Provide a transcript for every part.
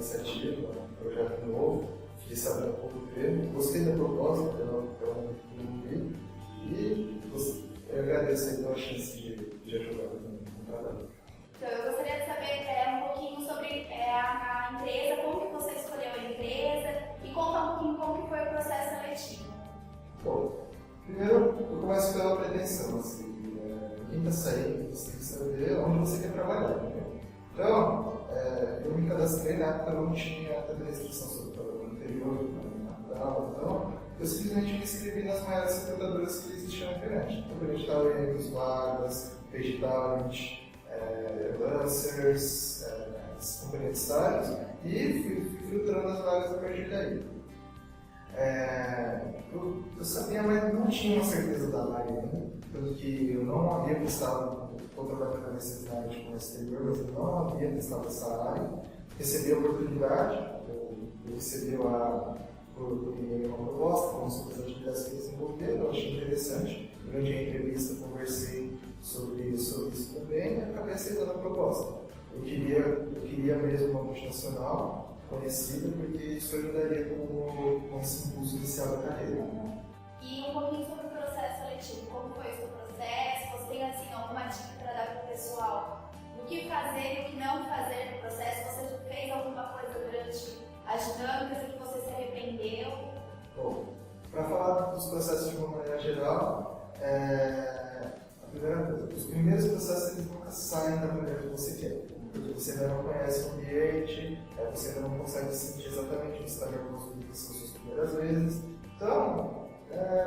iniciativa, um projeto novo, fiquei sabendo um pouco dele, gostei da proposta, então vi, e eu agradeço aí pela chance de ajudar no trabalho. Então, eu gostaria de saber um pouquinho sobre a empresa, como que você escolheu a empresa e contar um pouquinho como que foi o processo seletivo. Bom, primeiro eu começo pela pretensão, assim, quem está saindo, você tem que saber onde você quer trabalhar. Né? Então, eu me cadastrei na época, não tinha tanta restrição sobre o trabalho anterior, natal, então eu simplesmente me inscrevi nas maiores recrutadoras que existiam na internet. Então, a gente estava em os vagas, Page Talent, Lancers, as companhias de estágios, e fui filtrando as vagas a partir daí. Eu sabia, mas não tinha uma certeza da área ainda, pelo que eu não havia prestado, estou trabalhando nessa área de comércio exterior, mas eu não havia prestado essa área. Recebi a oportunidade, eu recebi por e-mail uma proposta, como sobre as atividades que eles desenvolveram, eu achei interessante. Durante a entrevista, conversei sobre isso também e acabei aceitando a proposta. Eu queria mesmo uma multinacional conhecida, porque isso ajudaria com esse impulso inicial da carreira. E um pouquinho sobre o processo seletivo, como foi o seu processo? Você tem assim, alguma dica para dar para o pessoal? O que fazer e o que não fazer no processo? Você fez alguma coisa durante as dinâmicas em que você se arrependeu? Bom, para falar dos processos de uma maneira geral, a primeira coisa, os primeiros processos eles nunca saem da maneira que você quer. Porque você ainda não conhece o ambiente, você ainda não consegue sentir exatamente o que está nervoso que são as suas primeiras vezes. Então,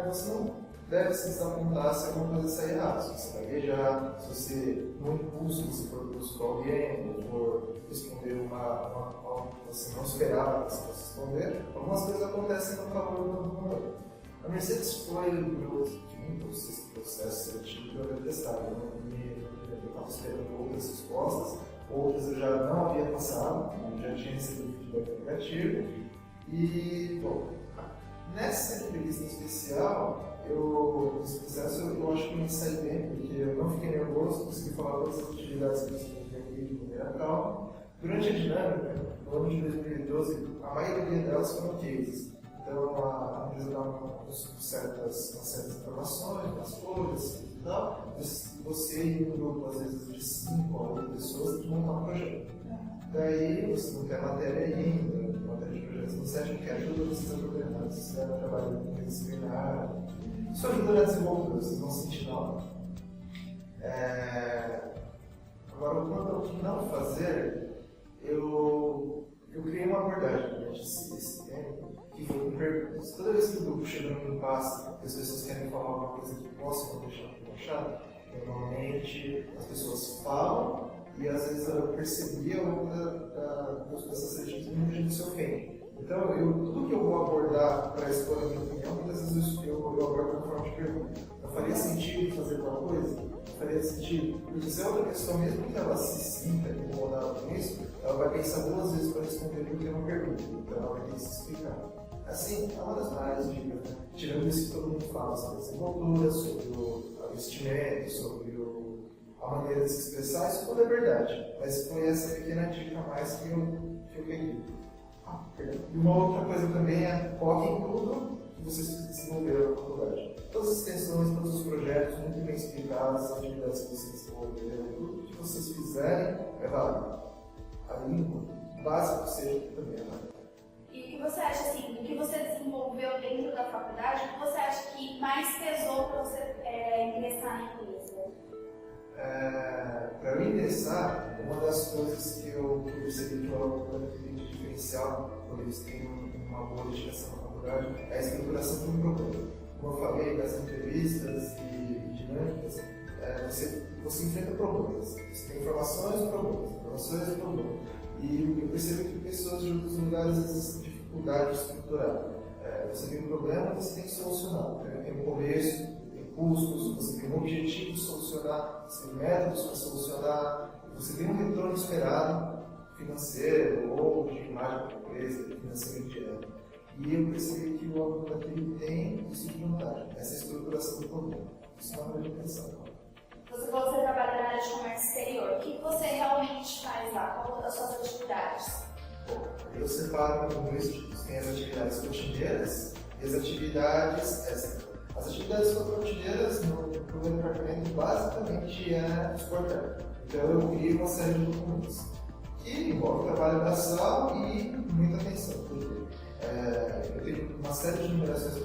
você não deve se desapontar se alguma coisa sair errada. Se você gaguejar, se você, no impulso, você for buscar alguém, ou for responder algo que você não esperava que você fosse responder, algumas coisas acontecem no favor do mundo. A Mercedes foi o meu quinto ou sexto processo seletivo que eu havia testado. Eu estava esperando outras respostas, outras eu já não havia passado, já tinha recebido feedback negativo. E, bom, nessa entrevista especial, nesse processo, eu acho que eu me saí bem, porque eu não fiquei nervoso, consegui falar todas as atividades que eu desenvolvi de maneira calma. Durante a dinâmica, no ano de 2012, a maioria delas foram cases. Então, a empresa dava certas informações, umas folhas e tal. Você e um grupo, às vezes, de 5 ou 8 pessoas, tem que montar um projeto. Daí, você não quer matéria ainda, matéria de projetos, você acha que ajuda, você está programando, você vai trabalhar interdisciplinar. Isso ajuda na desenvoltura, vocês vão sentir nada. Agora, quanto ao que não fazer, eu criei uma abordagem durante esse tempo, que foi com perguntas. Toda vez que o grupo chega num impasse, que as pessoas querem falar alguma coisa que possa deixar relaxado, normalmente as pessoas falam e às vezes eu percebi ao longo dos processos seletivos muita gente se ofende. Então, tudo que eu vou abordar para expor a minha opinião, muitas vezes eu abordo de forma de pergunta. Não faria sentido fazer alguma coisa? Não faria sentido? Porque se a outra pessoa, mesmo que ela se sinta incomodada com isso, ela vai pensar 2 vezes para responder porque é uma pergunta. Então, ela vai ter que se explicar. Assim, é uma das maiores dicas, né? Tirando isso que todo mundo fala sobre a desenvoltura, sobre o investimento, sobre a maneira de se expressar, isso tudo é verdade. Mas foi essa pequena dica a mais que eu peguei. E uma outra coisa também é foque em tudo que vocês desenvolveram na faculdade. Todas as extensões, todos os projetos muito bem explicados, as atividades que vocês desenvolveram, tudo que vocês fizerem é válido. A língua básica seja também é válido. E o que você acha, assim, o que você desenvolveu dentro da faculdade, o que você acha que mais pesou para você ingressar na empresa? Para eu ingressar, uma das coisas que eu percebi que eu tenho de diferencial quando eles têm uma boa dedicação na faculdade é a estruturação de um problema. Como eu falei, das entrevistas e dinâmicas, você enfrenta problemas. Você tem informações e problemas. E eu percebo que pessoas de outros lugares às vezes têm dificuldade de estruturar. Você tem um problema, você tem que solucionar. Tem um começo, tem custos, você tem um objetivo de solucionar, você tem métodos para solucionar, você tem um retorno esperado financeiro ou de imagem da empresa, de financiamento direto. E eu percebi que o aluno daquele tem isso de vantagem, essa estruturação do problema. Isso é uma grande intenção. Você falou que você trabalha na área de comércio exterior. O que você realmente faz lá? Qual das suas atividades? Bom, eu separo em dois tipos. Tem as atividades rotineiras e as atividades extra. As atividades rotineiras no meu departamento basicamente é exportar. Então eu crio uma série de documentos que envolve trabalho braçal e muita atenção. Porque eu tenho uma série de numerações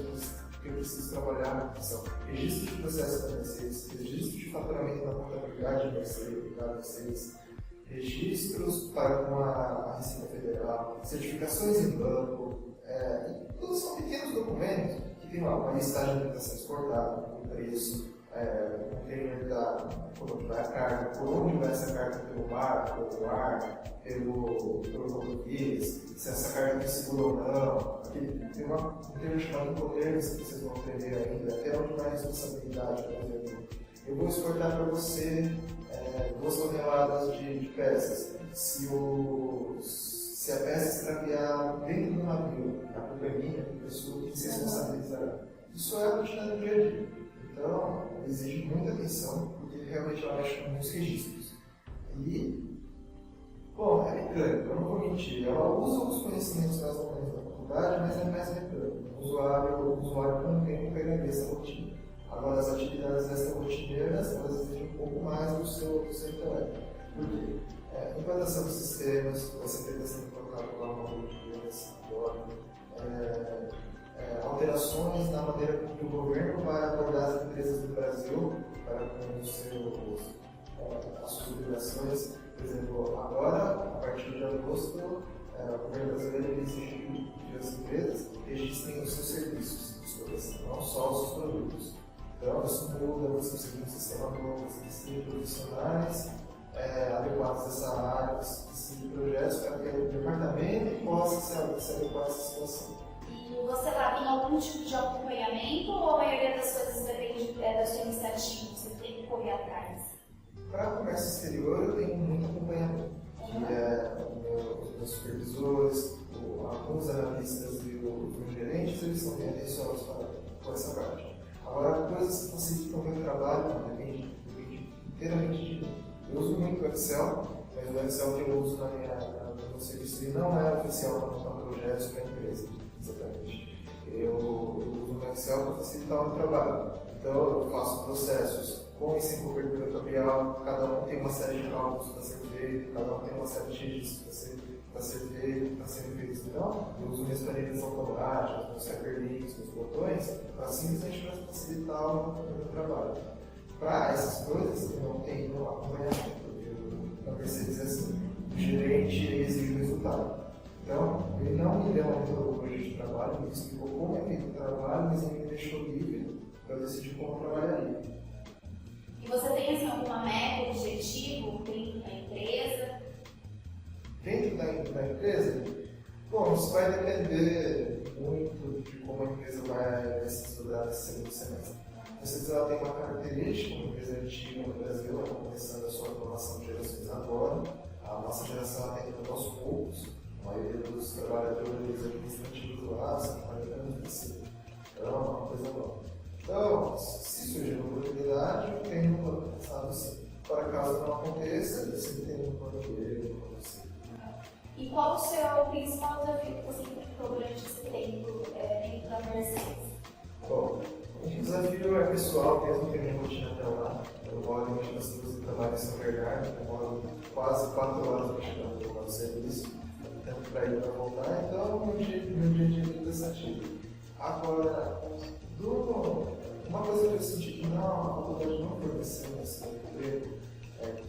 que eu preciso trabalhar, que são registro de processo da Mercedes, registro de faturamento na contabilidade da Mercedes, registros para com a Receita Federal, certificações em banco, e todos são pequenos documentos que tem lá uma listagem que está sendo exportada, o preço, o trailer por onde vai a carga, por onde vai essa carga pelo mar, pelo ar, pelo português, se essa carga tem seguro ou não. Tem um termo chamado incoterms que vocês vão aprender ainda, até onde vai a responsabilidade, por exemplo. Eu vou exportar para você 2 toneladas de peças. Se a peça extraviar dentro do navio, a culpa é minha, a pessoa que se responsabilizará. Isso é a rotina do dia a dia. Então, exige muita atenção, porque realmente ela mexe com muitos registros. E, bom, é mecânica, eu não vou mentir. Ela usa os conhecimentos mais ou menos da faculdade, mas é mais mecânica. O usuário não tem como pegar essa rotina. Agora, as atividades extra-rotineiras, elas exigem um pouco mais do seu intelecto. Por quê? Implantação dos sistemas, você tem que colocar lá uma alterações na maneira que o governo vai abordar as empresas do Brasil para com as suas obrigações. Por exemplo, agora, a partir de agosto, o governo brasileiro exige que as empresas registrem os seus serviços, não só os seus produtos. Então, isso muda, você precisa de um sistema novo, você precisa de profissionais adequados a essa área, você precisa de projetos para que o departamento possa se adequar a essa situação. E você lá tem algum tipo de acompanhamento ou a maioria das coisas depende da sua iniciativa, você tem que correr atrás? Para o comércio exterior, eu tenho muito acompanhamento, que os meus supervisores, alguns analistas e os gerentes, eles são bem atenciosos com essa parte. Agora, coisas que facilitam o meu trabalho, depende inteiramente de mim. Eu uso muito o Excel, mas o Excel que eu uso no meu serviço ele não é oficial para montar projetos para a empresa, exatamente. Eu uso o Excel para facilitar o meu trabalho. Então, eu faço processos com e sem cobertura fatorial, cada um tem uma série de cálculos para ser feito, cada um tem uma série de registros para ser feito, para serem feitos. Então, eu uso minhas planilhas automáticas, meus hyperlinks, meus botões, para simplesmente facilitar o meu trabalho. Para essas coisas, eu não tenho acompanhamento. Na Mercedes, assim, o gerente exige o resultado. Então, ele não me deu uma metodologia de trabalho, me explicou como é feito o trabalho, mas ele me deixou livre para eu decidir como trabalharia. E você tem assim, alguma meta, objetivo dentro da empresa? Dentro da empresa? Bom, isso vai depender muito de como a empresa vai se estudar nesse segundo semestre. A Mercedes ela tem uma característica, uma empresa antiga no Brasil, ela está começando a sua formação de gerações agora. A nossa geração está entrando aos poucos. A maioria dos trabalhadores administrativos lá são 40 anos de cima. Então, é uma coisa nova. Então, se surgir uma oportunidade, eu tenho um plano pensado assim. Para caso não aconteça, eu sempre tenho um plano B para você. E qual o seu principal desafio que você enfrentou durante esse tempo dentro da Mercedes? Bom, o desafio é pessoal, mesmo que a minha rotina até lá. Eu moro em Minas e trabalho em São Bernardo, eu moro quase 4 horas para chegar no local do serviço, tempo para ir e para voltar, então o meu dia a dia é cansativo. Agora, uma coisa que eu senti que a faculdade não forneceu nesse emprego é que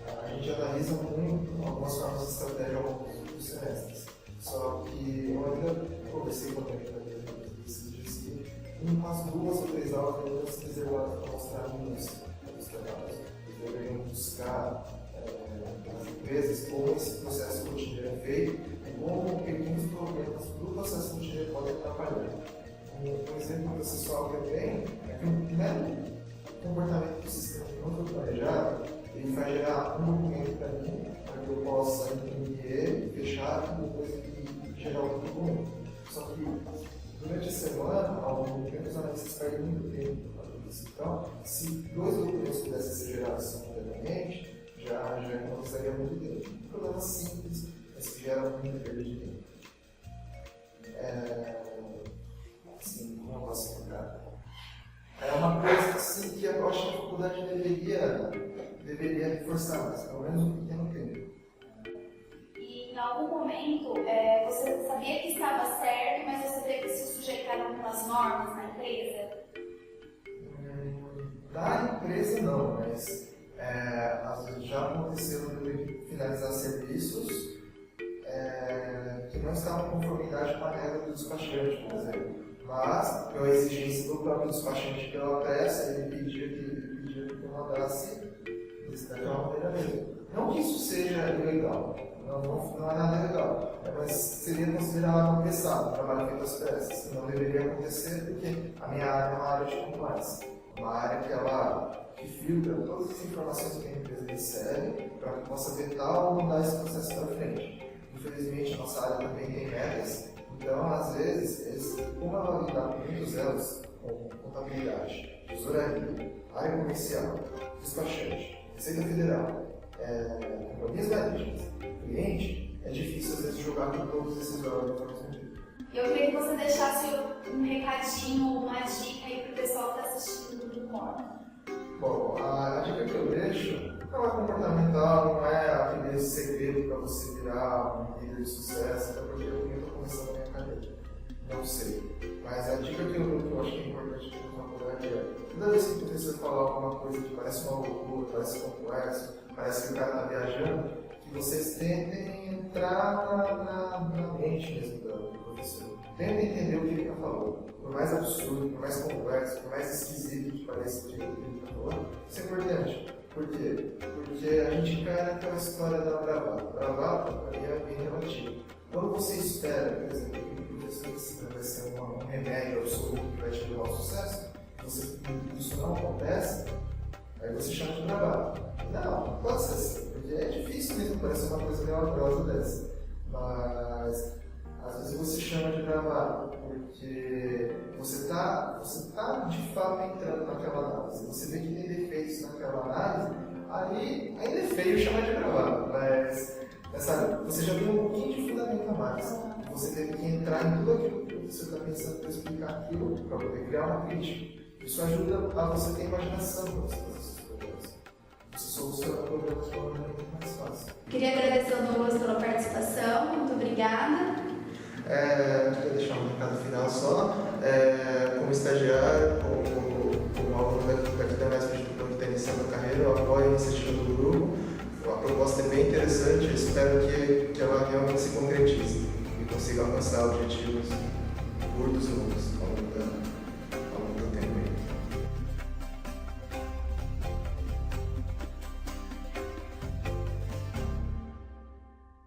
a gente analisa muito algumas formas de estratégia ao longo dos semestres. Só que eu ainda conversei com a minha umas 2 ou 3 aulas deveriam ser reservadas para mostrar minúcia dos trabalhos. Eles deveriam buscar nas empresas como esse processo rotineiro é feito e como pequenos problemas do processo rotineiro podem atrapalhar. Um exemplo processual que eu tenho é que o mero comportamento do sistema que não foi planejado, ele vai gerar um documento para mim, para que eu possa imprimir ele, fechar e depois gerar outro documento. Só que durante a semana, ao longo do tempo, os analistas perdem muito tempo para fazer isso. Então, se 2 documentos pudessem ser gerados simultaneamente, já economizaria muito tempo. Um problema simples, mas que gera muita perda de tempo. Assim, como eu posso explicar? É uma coisa assim, que eu acho que a faculdade deveria reforçar mais, pelo menos um pequeno tempo. E em algum momento você sabia que estava certo, mas você teve que se sujeitar a algumas normas na empresa? Na empresa não, mas às vezes já aconteceu de finalizar serviços que não estavam em conformidade com a regra do despachante, por exemplo. Mas, pela exigência do próprio despachante pela peça, ele pedia que eu mandasse daquela maneira mesmo. Não que isso seja ilegal, não é nada ilegal, mas seria considerado uma pressão, um trabalho feito às peças. Não deveria acontecer porque a minha área é uma área de compliance, uma área que filtra todas as informações que a empresa recebe para que possa vetar ou mudar esse processo para frente. Infelizmente, nossa área também tem metas, então, às vezes, como ela vai lidar com muitos elos, como contabilidade, tesouraria, área comercial, despachante, Receita Federal, companhias marítimas, cliente, é difícil, às vezes, jogar com todos esses órgãos ao mesmo tempo. Eu queria que você deixasse um recadinho, uma dica aí para o pessoal que está assistindo do Mormon. Bom, a dica que eu deixo não é comportamental, não é aquele segredo para você virar um líder de sucesso, até porque eu estou começando a minha carreira. Não sei. Mas a dica que eu acho que é importante na faculdade é: toda vez que o professor falar alguma coisa que parece uma loucura, parece complexo, parece que o cara está viajando, que vocês tentem entrar na mente mesmo do professor. Tentem entender o que ele está falando. Por mais absurdo, por mais complexo, por mais esquisito que pareça o que ele está falando, isso é importante. Por quê? Porque a gente cai naquela história da bravata. Bravata, para mim, é bem relativa. Quando você espera, por exemplo, que o professor vai ser um remédio absoluto que vai te levar ao sucesso, isso não acontece, aí você chama de bravata. Não pode ser assim, porque é difícil mesmo parecer uma coisa milagrosa dessa. Mas, às vezes você chama de bravata porque você tá de fato entrando naquela análise, você vê que tem defeitos naquela análise, aí ainda é feio chamar de bravata, mas sabe, você já tem um pouquinho de fundamento a mais. Você teve que entrar em tudo aquilo que você está pensando para explicar aquilo, para poder criar uma crítica. Isso ajuda a você ter imaginação para você fazer esses problemas. Você soluciona problemas de uma maneira muito mais fácil. Queria agradecer ao Douglas pela participação, muito obrigada. Queria deixar um recado final só. Como estagiário, como aluno daqui da MESP que está iniciando a carreira, eu apoio a iniciativa do grupo. A proposta é bem interessante, eu espero que ela realmente se concretize e consiga alcançar objetivos curtos e longos.